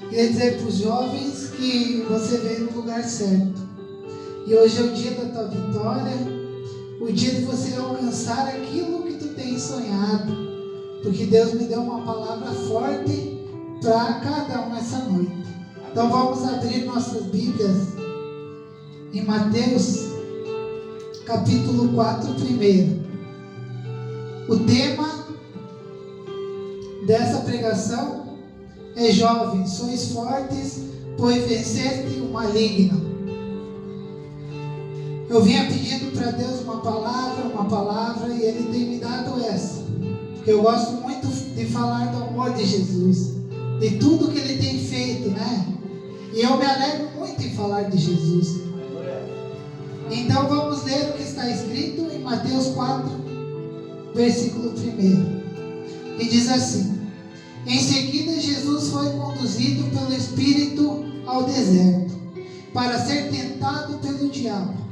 Queria dizer para os jovens que você veio no lugar certo. E hoje é o dia da tua vitória, o dia de você alcançar aquilo que tu tens sonhado. Porque Deus me deu uma palavra forte para cada um essa noite. Então vamos abrir nossas Bíblias em Mateus capítulo 4 primeiro. O tema dessa pregação é: jovens, sois fortes, pois venceste o maligno. Eu vinha pedindo para Deus uma palavra, e Ele tem me dado essa. Porque eu gosto muito de falar do amor de Jesus, de tudo que Ele tem feito, né? E eu me alegro muito em falar de Jesus. Então vamos ler o que está escrito em Mateus 4, versículo 1. E diz assim: em seguida Jesus foi conduzido pelo Espírito ao deserto, para ser tentado pelo diabo.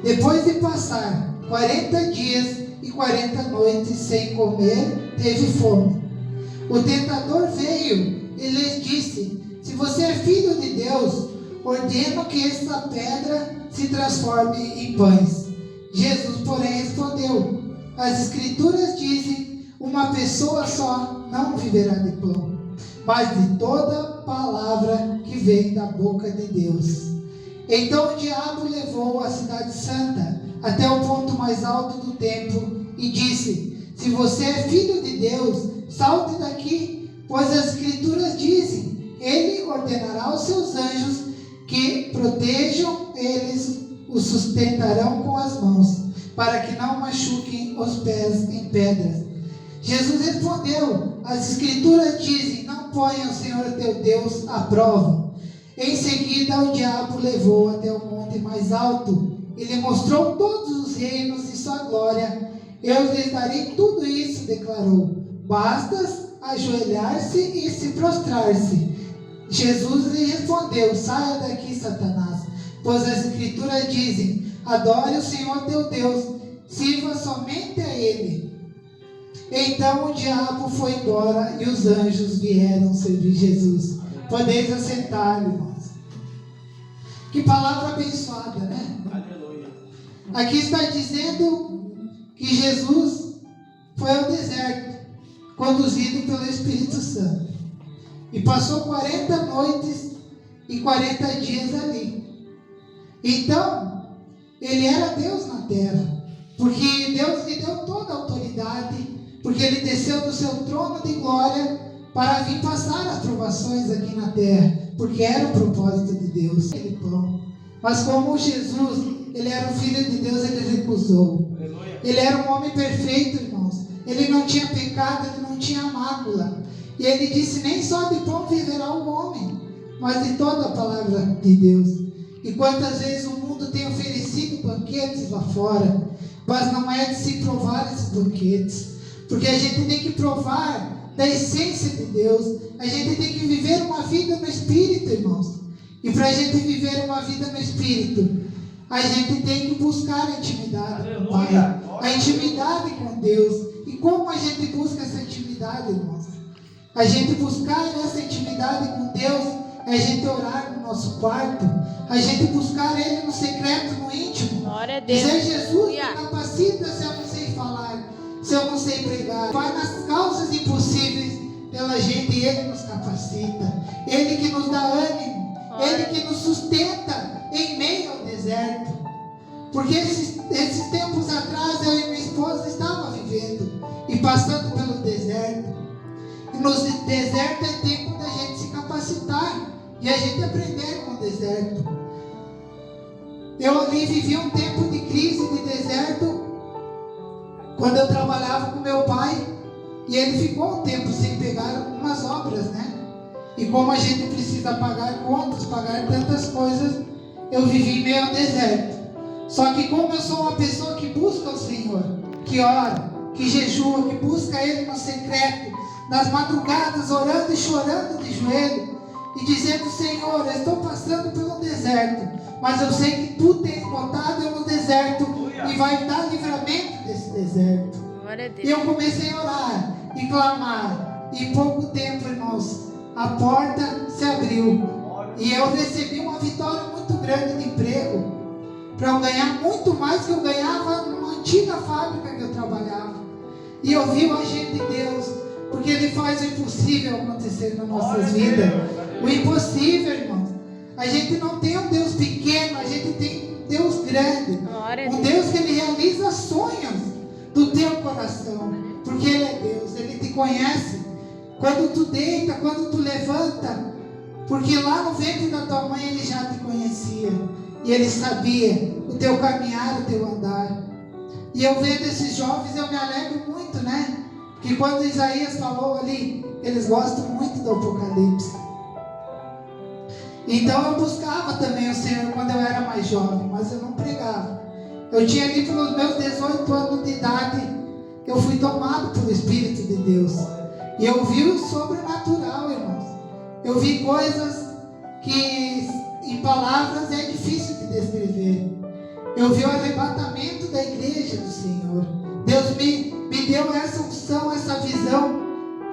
Depois de passar 40 dias e 40 noites sem comer, teve fome. O tentador veio e lhes disse: se você é filho de Deus, ordeno que esta pedra se transforme em pães. Jesus, porém, respondeu: as Escrituras dizem, uma pessoa só não viverá de pão, mas de toda palavra que vem da boca de Deus. Então o diabo levou a cidade santa até o ponto mais alto do templo e disse: se você é filho de Deus, salte daqui, pois as Escrituras dizem, ele ordenará aos seus anjos que protejam, eles o sustentarão com as mãos, para que não machuquem os pés em pedras. Jesus respondeu: as Escrituras dizem, não ponha o Senhor teu Deus à prova. Em seguida o diabo levou até o monte mais alto e lhe mostrou todos os reinos de sua glória. Eu lhes darei tudo isso, declarou. Basta ajoelhar-se e se prostrar-se. Jesus lhe respondeu: saia daqui, Satanás, pois as Escrituras dizem, adore o Senhor teu Deus, sirva somente a Ele. Então o diabo foi embora e os anjos vieram servir Jesus. Podeis assentar, irmãos. Que palavra abençoada, né? Aleluia. Aqui está dizendo que Jesus foi ao deserto, conduzido pelo Espírito Santo, e passou 40 noites e 40 dias ali. Então, ele era Deus na terra, porque Deus lhe deu toda a autoridade, porque ele desceu do seu trono de glória para vir passar as provações aqui na terra, porque era o propósito de Deus, aquele pão. Mas como Jesus, ele era o Filho de Deus, ele recusou. Ele era um homem perfeito, irmãos. Ele não tinha pecado, ele não tinha mácula. E ele disse: nem só de pão viverá o homem, mas de toda a palavra de Deus. E quantas vezes o mundo tem oferecido banquetes lá fora, mas não é de se provar esses banquetes, porque a gente tem que provar da essência de Deus. A gente tem que viver uma vida no Espírito, irmãos. E para a gente viver uma vida no Espírito, a gente tem que buscar a intimidade com o Pai, a intimidade com Deus. E como a gente busca essa intimidade, irmãos? A gente buscar essa intimidade com Deus é a gente orar no nosso quarto, a gente buscar Ele no secreto, no íntimo. Glória a Deus. Dizer: Jesus, me capacita se eu não sei falar, se eu não sei pregar. Vai nas causas impossíveis pela gente, e Ele nos capacita. Ele que nos dá ânimo, Ele que nos sustenta em meio ao deserto. Porque esses tempos atrás, eu e minha esposa estava vivendo e passando pelo deserto. E no deserto é tempo da gente se capacitar e a gente aprender com o deserto. Eu ali vivi um tempo de crise, de deserto, quando eu trabalhava com meu pai, e ele ficou um tempo sem pegar algumas obras, né? E como a gente precisa pagar contas, pagar tantas coisas, eu vivi meio ao deserto. Só que como eu sou uma pessoa que busca o Senhor, que ora, que jejua, que busca Ele no secreto, nas madrugadas, orando e chorando de joelho, e dizendo: Senhor, eu estou passando pelo deserto, mas eu sei que Tu tens botado eu no deserto e vai dar livramento desse deserto. Glória a Deus. E eu comecei a orar e clamar, e em pouco tempo, irmãos, a porta se abriu. E eu recebi uma vitória muito grande de emprego, para eu ganhar muito mais que eu ganhava numa antiga fábrica que eu trabalhava. E eu vi o agir de Deus, porque Ele faz o impossível acontecer nas nossas vidas. O impossível, irmãos. A gente não tem um Deus pequeno, a gente tem um Deus grande. Um Deus que Ele realiza sonhos do teu coração, porque Ele é Deus, Ele te conhece. Quando tu deita, quando tu levanta, porque lá no ventre da tua mãe Ele já te conhecia. E Ele sabia o teu caminhar, o teu andar. E eu vendo esses jovens, eu me alegro muito, né? Que quando Isaías falou ali, eles gostam muito do Apocalipse. Então eu buscava também o Senhor quando eu era mais jovem, mas eu não pregava. Eu tinha ali pelos meus 18 anos de idade, eu fui tomado pelo Espírito de Deus. E eu vi o sobrenatural, irmãos. Eu vi coisas que em palavras é difícil de descrever. Eu vi o arrebatamento da igreja do Senhor. Deus me deu essa unção, essa visão.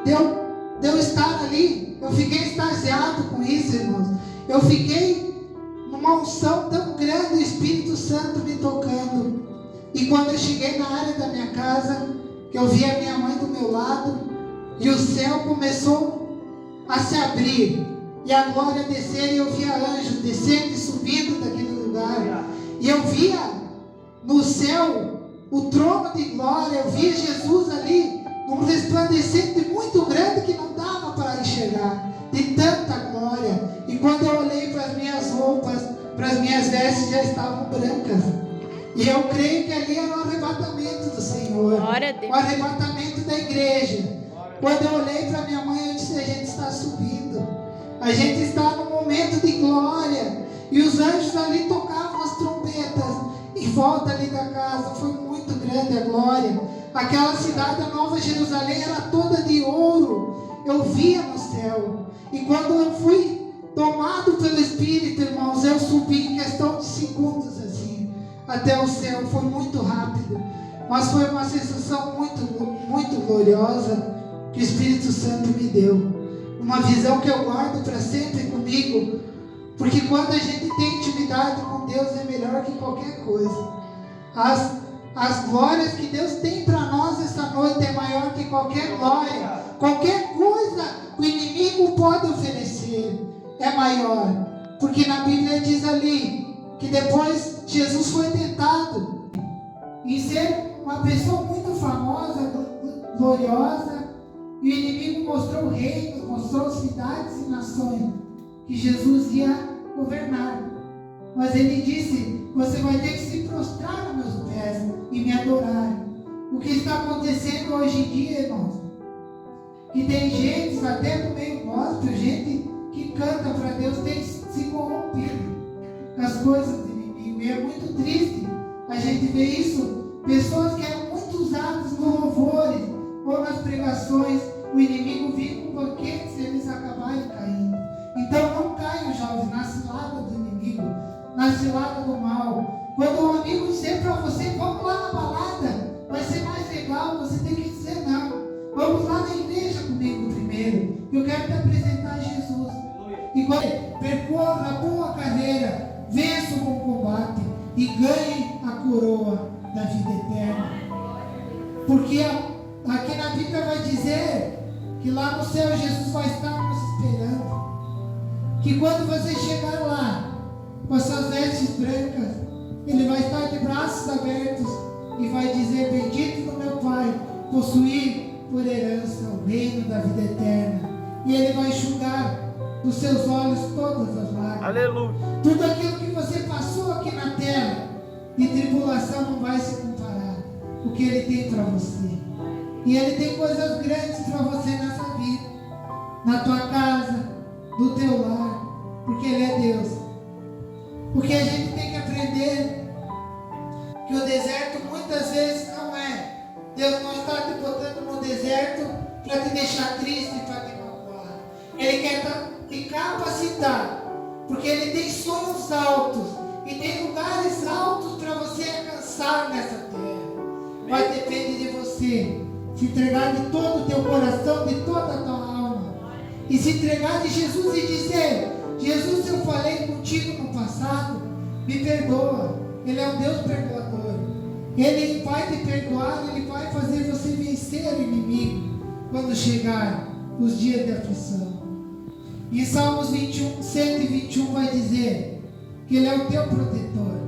Deu estar ali. Eu fiquei extasiado com isso, irmãos. Eu fiquei numa unção tão grande, o Espírito Santo me tocando. E quando eu cheguei na área da minha casa, que eu vi a minha mãe do meu lado, e o céu começou a se abrir, e a glória descer, e eu via anjos descendo e subindo daquele lugar. E eu via no céu o trono de glória, eu via Jesus ali, num resplandecente muito grande que não dava para enxergar, de tanta glória. E quando eu olhei para as minhas roupas, para as minhas vestes, já estavam brancas. E eu creio que ali era o arrebatamento do Senhor, o arrebatamento da igreja. Quando eu olhei para minha mãe, eu disse: a gente está subindo, a gente está num momento de glória. E os anjos ali tocavam as trombetas em volta ali da casa. Foi muito grande a glória. Aquela cidade, a Nova Jerusalém, era toda de ouro. Eu via no céu. E quando eu fui tomado pelo Espírito, irmãos, eu subi em questão de segundos assim, até o céu. Foi muito rápido, mas foi uma sensação muito, muito gloriosa que o Espírito Santo me deu. Uma visão que eu guardo para sempre comigo. Porque quando a gente tem intimidade com Deus, é melhor que qualquer coisa. As glórias que Deus tem para nós essa noite é maior que qualquer glória. Qualquer coisa que o inimigo pode oferecer é maior. Porque na Bíblia diz ali que depois Jesus foi tentado em ser uma pessoa muito famosa, gloriosa, e o inimigo mostrou reinos, mostrou cidades e nações que Jesus ia governar. Mas ele disse: você vai ter que se prostrar aos meus pés e me adorar. O que está acontecendo hoje em dia, irmãos, que tem gente, até no meio gospel, gente que canta para Deus, tem se corrompido com as coisas do inimigo. E é muito triste a gente ver isso. Pessoas que eram muito usadas no louvores ou nas pregações, o inimigo vinha com banquetes e eles acabaram caindo. Então não caiam, jovens, na cilada do inimigo, na cilada do mal. Quando um amigo disser para você: vamos lá na balada, vai ser mais legal, você tem que dizer: não, vamos lá na igreja comigo primeiro, eu quero te apresentar a Jesus. E quando percorra a boa carreira, vença o bom combate e ganhe a coroa da vida eterna. Porque aqui na Bíblia vai dizer que lá no céu Jesus vai estar nos esperando. Que quando você chegar lá com as suas vestes brancas, Ele vai estar de braços abertos e vai dizer: bendito do meu Pai, possuir por herança o reino da vida eterna. E Ele vai enxugar dos seus olhos todas as lágrimas. Aleluia. Tudo aquilo que você passou aqui na terra de tribulação não vai se comparar o que Ele tem para você. E Ele tem coisas grandes para você nessa vida, na tua casa, no teu lar, porque Ele é Deus. Porque a gente tem que aprender que o deserto muitas vezes não é. Deus não está te botando no deserto para te deixar triste, para te magoar. Ele quer te capacitar, porque Ele tem sonhos altos e tem lugares altos para você alcançar nessa terra. Mas depende de você se entregar de todo o teu coração, de toda a tua alma, e se entregar de Jesus e dizer: Jesus, eu falei contigo no passado, me perdoa. Ele é um Deus perdoador. Ele vai te perdoar, Ele vai fazer você vencer o inimigo quando chegar os dias de aflição. E em Salmos 121 vai dizer que Ele é o teu protetor,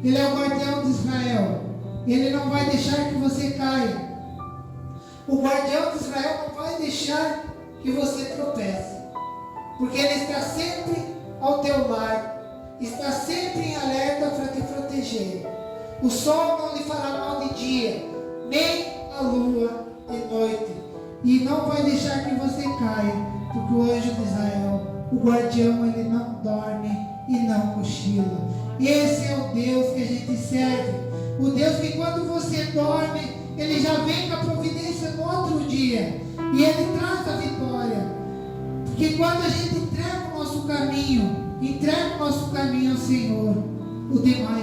Ele é o guardião de Israel, Ele não vai deixar que você caia. O guardião de Israel não vai deixar que você tropece, porque Ele está sempre ao teu lado, está sempre em alerta para te proteger. O sol não lhe fará mal de dia, nem a lua de noite, e não vai deixar que você caia, porque o anjo de Israel, o guardião, ele não dorme e não cochila. Esse é o Deus que a gente serve, o Deus que quando você dorme, Ele já vem com a providência no outro dia, e Ele traz a vitória. Porque quando a gente entrega o nosso caminho ao Senhor, o demais